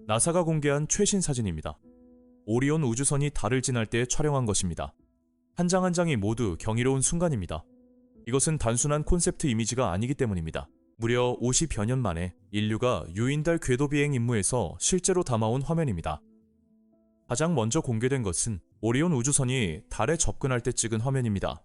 나사가 공개한 최신 사진입니다. 오리온 우주선이 달을 지날 때 촬영한 것입니다. 한 장 한 장이 모두 경이로운 순간입니다. 이것은 단순한 콘셉트 이미지가 아니기 때문입니다. 무려 50여 년 만에 인류가 유인달 궤도 비행 임무에서 실제로 담아온 화면입니다. 가장 먼저 공개된 것은 오리온 우주선이 달에 접근할 때 찍은 화면입니다.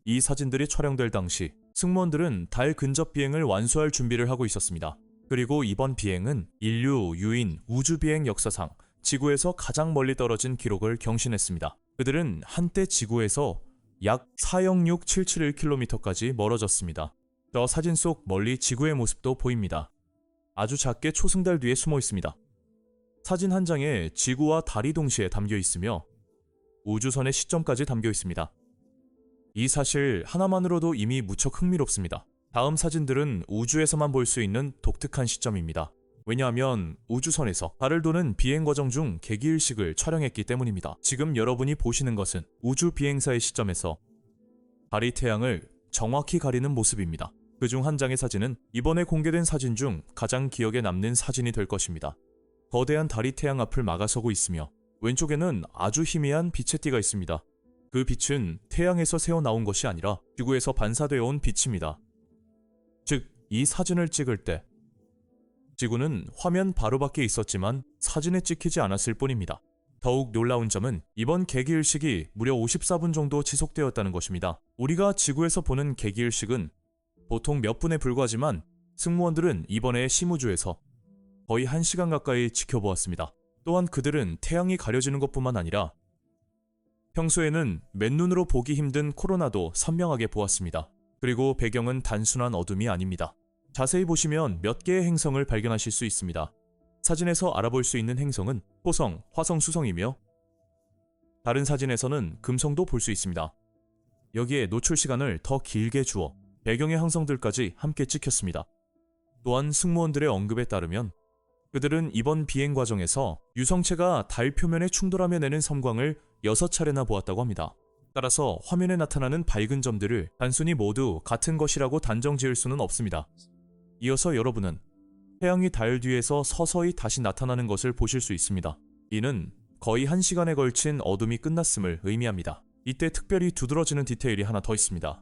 이 사진들이 촬영될 당시 승무원들은 달 근접 비행을 완수할 준비를 하고 있었습니다. 그리고 이번 비행은 인류 유인 우주 비행 역사상 지구에서 가장 멀리 떨어진 기록을 경신했습니다. 그들은 한때 지구에서 약 406,771km까지 멀어졌습니다. 저 사진 속 멀리 지구의 모습도 보입니다. 아주 작게 초승달 뒤에 숨어 있습니다. 사진 한 장에 지구와 달이 동시에 담겨 있으며 우주선의 시점까지 담겨 있습니다. 이 사실 하나만으로도 이미 무척 흥미롭습니다. 다음 사진들은 우주에서만 볼 수 있는 독특한 시점입니다. 왜냐하면 우주선에서 달을 도는 비행 과정 중 개기일식을 촬영했기 때문입니다. 지금 여러분이 보시는 것은 우주 비행사의 시점에서 달이 태양을 정확히 가리는 모습입니다. 그중 한 장의 사진은 이번에 공개된 사진 중 가장 기억에 남는 사진이 될 것입니다. 거대한 달이 태양 앞을 막아서고 있으며 왼쪽에는 아주 희미한 빛의 띠가 있습니다. 그 빛은 태양에서 새어나온 것이 아니라 지구에서 반사되어 온 빛입니다. 즉, 이 사진을 찍을 때 지구는 화면 바로 밖에 있었지만 사진에 찍히지 않았을 뿐입니다. 더욱 놀라운 점은 이번 개기일식이 무려 54분 정도 지속되었다는 것입니다. 우리가 지구에서 보는 개기일식은 보통 몇 분에 불과하지만 승무원들은 이번에 심우주에서 거의 1시간 가까이 지켜보았습니다. 또한 그들은 태양이 가려지는 것뿐만 아니라 평소에는 맨눈으로 보기 힘든 코로나도 선명하게 보았습니다. 그리고 배경은 단순한 어둠이 아닙니다. 자세히 보시면 몇 개의 행성을 발견하실 수 있습니다. 사진에서 알아볼 수 있는 행성은 토성, 화성, 수성이며 다른 사진에서는 금성도 볼 수 있습니다. 여기에 노출 시간을 더 길게 주어 배경의 항성들까지 함께 찍혔습니다. 또한 승무원들의 언급에 따르면 그들은 이번 비행 과정에서 유성체가 달 표면에 충돌하며 내는 섬광을 6차례나 보았다고 합니다. 따라서 화면에 나타나는 밝은 점들을 단순히 모두 같은 것이라고 단정 지을 수는 없습니다. 이어서 여러분은 태양이 달 뒤에서 서서히 다시 나타나는 것을 보실 수 있습니다. 이는 거의 1시간에 걸친 어둠이 끝났음을 의미합니다. 이때 특별히 두드러지는 디테일이 하나 더 있습니다.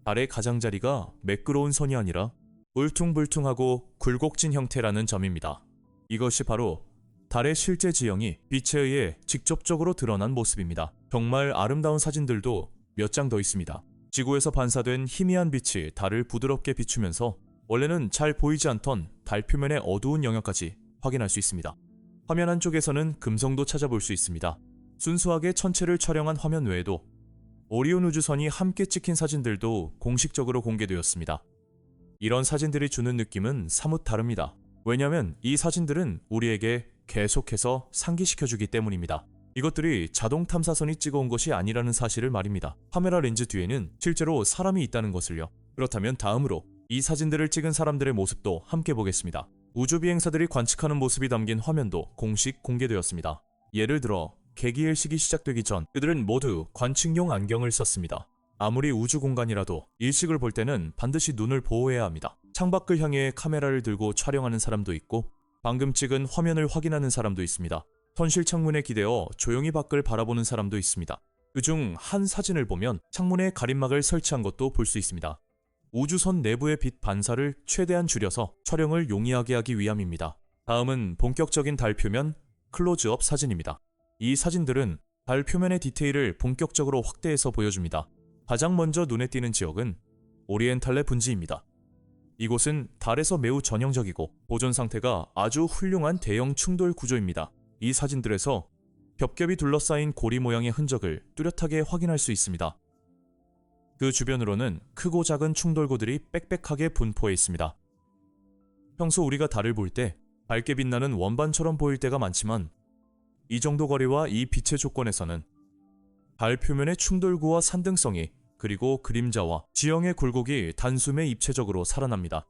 달의 가장자리가 매끄러운 선이 아니라 울퉁불퉁하고 굴곡진 형태라는 점입니다. 이것이 바로 달의 실제 지형이 빛에 의해 직접적으로 드러난 모습입니다. 정말 아름다운 사진들도 몇 장 더 있습니다. 지구에서 반사된 희미한 빛이 달을 부드럽게 비추면서 원래는 잘 보이지 않던 달 표면의 어두운 영역까지 확인할 수 있습니다. 화면 한쪽에서는 금성도 찾아볼 수 있습니다. 순수하게 천체를 촬영한 화면 외에도 오리온 우주선이 함께 찍힌 사진들도 공식적으로 공개되었습니다. 이런 사진들이 주는 느낌은 사뭇 다릅니다. 왜냐하면 이 사진들은 우리에게 계속해서 상기시켜주기 때문입니다. 이것들이 자동 탐사선이 찍어온 것이 아니라는 사실을 말입니다. 카메라 렌즈 뒤에는 실제로 사람이 있다는 것을요. 그렇다면 다음으로 이 사진들을 찍은 사람들의 모습도 함께 보겠습니다. 우주비행사들이 관측하는 모습이 담긴 화면도 공식 공개되었습니다. 예를 들어 개기일식이 시작되기 전 그들은 모두 관측용 안경을 썼습니다. 아무리 우주 공간이라도 일식을 볼 때는 반드시 눈을 보호해야 합니다. 창밖을 향해 카메라를 들고 촬영하는 사람도 있고 방금 찍은 화면을 확인하는 사람도 있습니다. 현실 창문에 기대어 조용히 밖을 바라보는 사람도 있습니다. 그중 한 사진을 보면 창문에 가림막을 설치한 것도 볼 수 있습니다. 우주선 내부의 빛 반사를 최대한 줄여서 촬영을 용이하게 하기 위함입니다. 다음은 본격적인 달 표면 클로즈업 사진입니다. 이 사진들은 달 표면의 디테일을 본격적으로 확대해서 보여줍니다. 가장 먼저 눈에 띄는 지역은 오리엔탈레 분지입니다. 이곳은 달에서 매우 전형적이고 보존 상태가 아주 훌륭한 대형 충돌 구조입니다. 이 사진들에서 겹겹이 둘러싸인 고리 모양의 흔적을 뚜렷하게 확인할 수 있습니다. 그 주변으로는 크고 작은 충돌구들이 빽빽하게 분포해 있습니다. 평소 우리가 달을 볼 때 밝게 빛나는 원반처럼 보일 때가 많지만 이 정도 거리와 이 빛의 조건에서는 달 표면의 충돌구와 산등성이 그리고 그림자와 지형의 굴곡이 단숨에 입체적으로 살아납니다.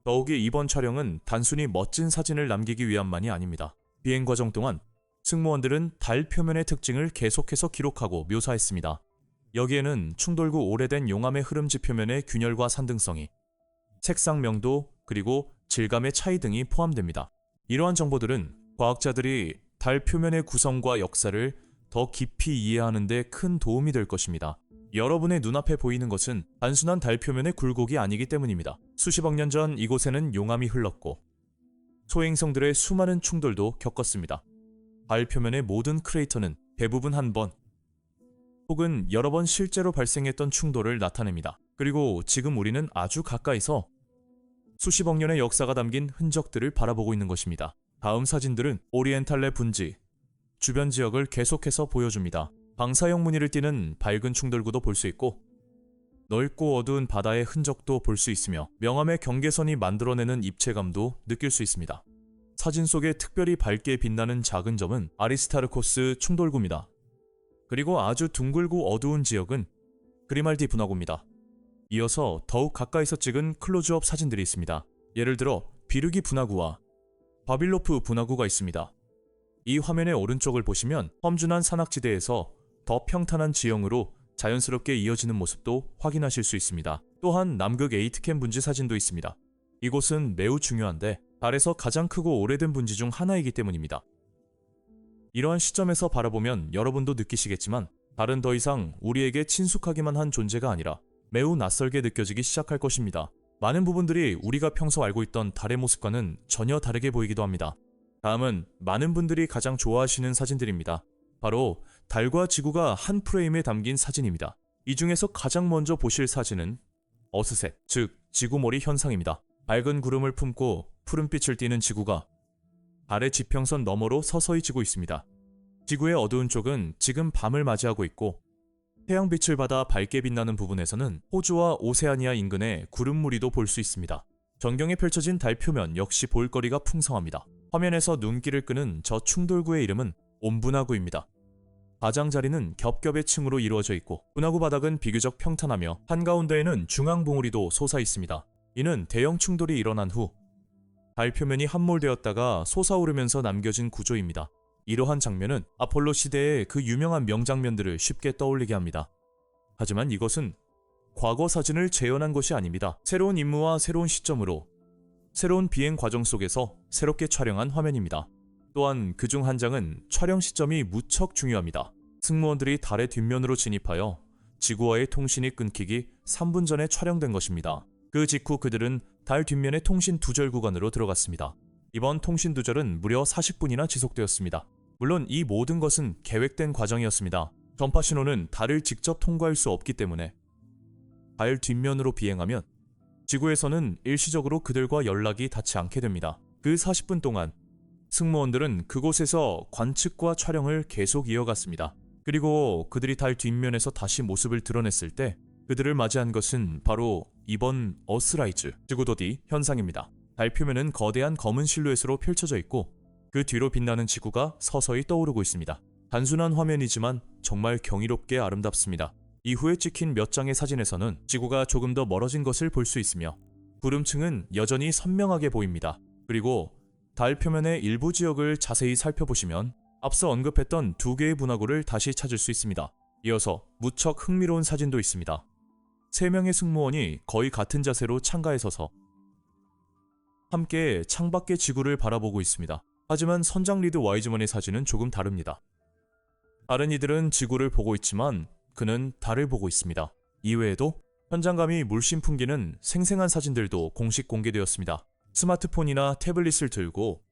더욱이 이번 촬영은 단순히 멋진 사진을 남기기 위함만이 아닙니다. 비행 과정 동안 승무원들은 달 표면의 특징을 계속해서 기록하고 묘사했습니다. 여기에는 충돌구 오래된 용암의 흐름지 표면의 균열과 산등성이, 색상 명도 그리고 질감의 차이 등이 포함됩니다. 이러한 정보들은 과학자들이 달 표면의 구성과 역사를 더 깊이 이해하는 데 큰 도움이 될 것입니다. 여러분의 눈앞에 보이는 것은 단순한 달 표면의 굴곡이 아니기 때문입니다. 수십억 년 전 이곳에는 용암이 흘렀고 소행성들의 수많은 충돌도 겪었습니다. 달 표면의 모든 크레이터는 대부분 한 번 혹은 여러 번 실제로 발생했던 충돌을 나타냅니다. 그리고 지금 우리는 아주 가까이서 수십억 년의 역사가 담긴 흔적들을 바라보고 있는 것입니다. 다음 사진들은 오리엔탈레 분지, 주변 지역을 계속해서 보여줍니다. 방사형 무늬를 띠는 밝은 충돌구도 볼 수 있고 넓고 어두운 바다의 흔적도 볼 수 있으며 명암의 경계선이 만들어내는 입체감도 느낄 수 있습니다. 사진 속에 특별히 밝게 빛나는 작은 점은 아리스타르코스 충돌구입니다. 그리고 아주 둥글고 어두운 지역은 그리말디 분화구입니다. 이어서 더욱 가까이서 찍은 클로즈업 사진들이 있습니다. 예를 들어 비르기 분화구와 바빌로프 분화구가 있습니다. 이 화면의 오른쪽을 보시면 험준한 산악지대에서 더 평탄한 지형으로 자연스럽게 이어지는 모습도 확인하실 수 있습니다. 또한 남극 에이트캠 분지 사진도 있습니다. 이곳은 매우 중요한데 달에서 가장 크고 오래된 분지 중 하나이기 때문입니다. 이러한 시점에서 바라보면 여러분도 느끼시겠지만 달은 더 이상 우리에게 친숙하기만 한 존재가 아니라 매우 낯설게 느껴지기 시작할 것입니다. 많은 부분들이 우리가 평소 알고 있던 달의 모습과는 전혀 다르게 보이기도 합니다. 다음은 많은 분들이 가장 좋아하시는 사진들입니다. 바로 달과 지구가 한 프레임에 담긴 사진입니다. 이 중에서 가장 먼저 보실 사진은 어스셋, 즉 지구몰이 현상입니다. 밝은 구름을 품고 푸른빛을 띠는 지구가 달의 지평선 너머로 서서히 지고 있습니다. 지구의 어두운 쪽은 지금 밤을 맞이하고 있고 태양빛을 받아 밝게 빛나는 부분에서는 호주와 오세아니아 인근의 구름무리도 볼 수 있습니다. 전경에 펼쳐진 달 표면 역시 볼거리가 풍성합니다. 화면에서 눈길을 끄는 저 충돌구의 이름은 옴분화구입니다. 가장자리는 겹겹의 층으로 이루어져 있고 분화구 바닥은 비교적 평탄하며 한가운데에는 중앙봉우리도 솟아 있습니다. 이는 대형 충돌이 일어난 후 달 표면이 함몰되었다가 솟아오르면서 남겨진 구조입니다. 이러한 장면은 아폴로 시대의 그 유명한 명장면들을 쉽게 떠올리게 합니다. 하지만 이것은 과거 사진을 재현한 것이 아닙니다. 새로운 임무와 새로운 시점으로 새로운 비행 과정 속에서 새롭게 촬영한 화면입니다. 또한 그중 한 장은 촬영 시점이 무척 중요합니다. 승무원들이 달의 뒷면으로 진입하여 지구와의 통신이 끊기기 3분 전에 촬영된 것입니다. 그 직후 그들은 달 뒷면의 통신 두절 구간으로 들어갔습니다. 이번 통신 두절은 무려 40분이나 지속되었습니다. 물론 이 모든 것은 계획된 과정이었습니다. 전파 신호는 달을 직접 통과할 수 없기 때문에 달 뒷면으로 비행하면 지구에서는 일시적으로 그들과 연락이 닿지 않게 됩니다. 그 40분 동안 승무원들은 그곳에서 관측과 촬영을 계속 이어갔습니다. 그리고 그들이 달 뒷면에서 다시 모습을 드러냈을 때 그들을 맞이한 것은 바로 이번 어스라이즈, 지구도디 현상입니다. 달 표면은 거대한 검은 실루엣으로 펼쳐져 있고 그 뒤로 빛나는 지구가 서서히 떠오르고 있습니다. 단순한 화면이지만 정말 경이롭게 아름답습니다. 이후에 찍힌 몇 장의 사진에서는 지구가 조금 더 멀어진 것을 볼 수 있으며 구름층은 여전히 선명하게 보입니다. 그리고 달 표면의 일부 지역을 자세히 살펴보시면 앞서 언급했던 두 개의 분화구를 다시 찾을 수 있습니다. 이어서 무척 흥미로운 사진도 있습니다. 3명의 승무원이 거의 같은 자세로 창가에 서서 함께 창밖의 지구를 바라보고 있습니다. 하지만 선장 리드 와이즈먼의 사진은 조금 다릅니다. 다른 이들은 지구를 보고 있지만 그는 달을 보고 있습니다. 이외에도 현장감이 물씬 풍기는 생생한 사진들도 공식 공개되었습니다. 스마트폰이나 태블릿을 들고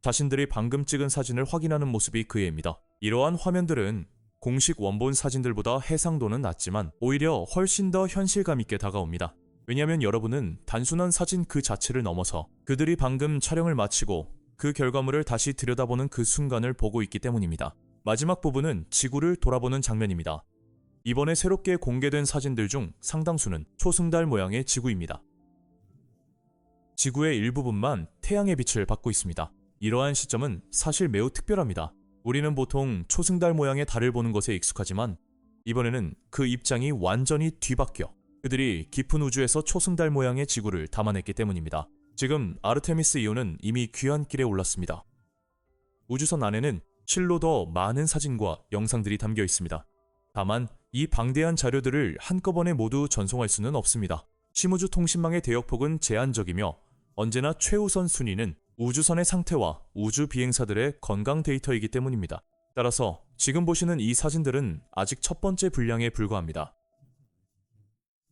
자신들이 방금 찍은 사진을 확인하는 모습이 그애입니다. 이러한 화면들은 공식 원본 사진들보다 해상도는 낮지만 오히려 훨씬 더 현실감 있게 다가옵니다. 왜냐하면 여러분은 단순한 사진 그 자체를 넘어서 그들이 방금 촬영을 마치고 그 결과물을 다시 들여다보는 그 순간을 보고 있기 때문입니다. 마지막 부분은 지구를 돌아보는 장면입니다. 이번에 새롭게 공개된 사진들 중 상당수는 초승달 모양의 지구입니다. 지구의 일부분만 태양의 빛을 받고 있습니다. 이러한 시점은 사실 매우 특별합니다. 우리는 보통 초승달 모양의 달을 보는 것에 익숙하지만 이번에는 그 입장이 완전히 뒤바뀌어 그들이 깊은 우주에서 초승달 모양의 지구를 담아냈기 때문입니다. 지금 아르테미스 2호는 이미 귀환길에 올랐습니다. 우주선 안에는 실로 더 많은 사진과 영상들이 담겨 있습니다. 다만 이 방대한 자료들을 한꺼번에 모두 전송할 수는 없습니다. 심우주 통신망의 대역폭은 제한적이며 언제나 최우선 순위는 우주선의 상태와 우주 비행사들의 건강 데이터이기 때문입니다. 따라서 지금 보시는 이 사진들은 아직 첫 번째 분량에 불과합니다.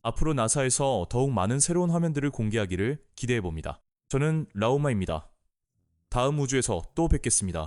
앞으로 나사에서 더욱 많은 새로운 화면들을 공개하기를 기대해 봅니다. 저는 라우마입니다. 다음 우주에서 또 뵙겠습니다.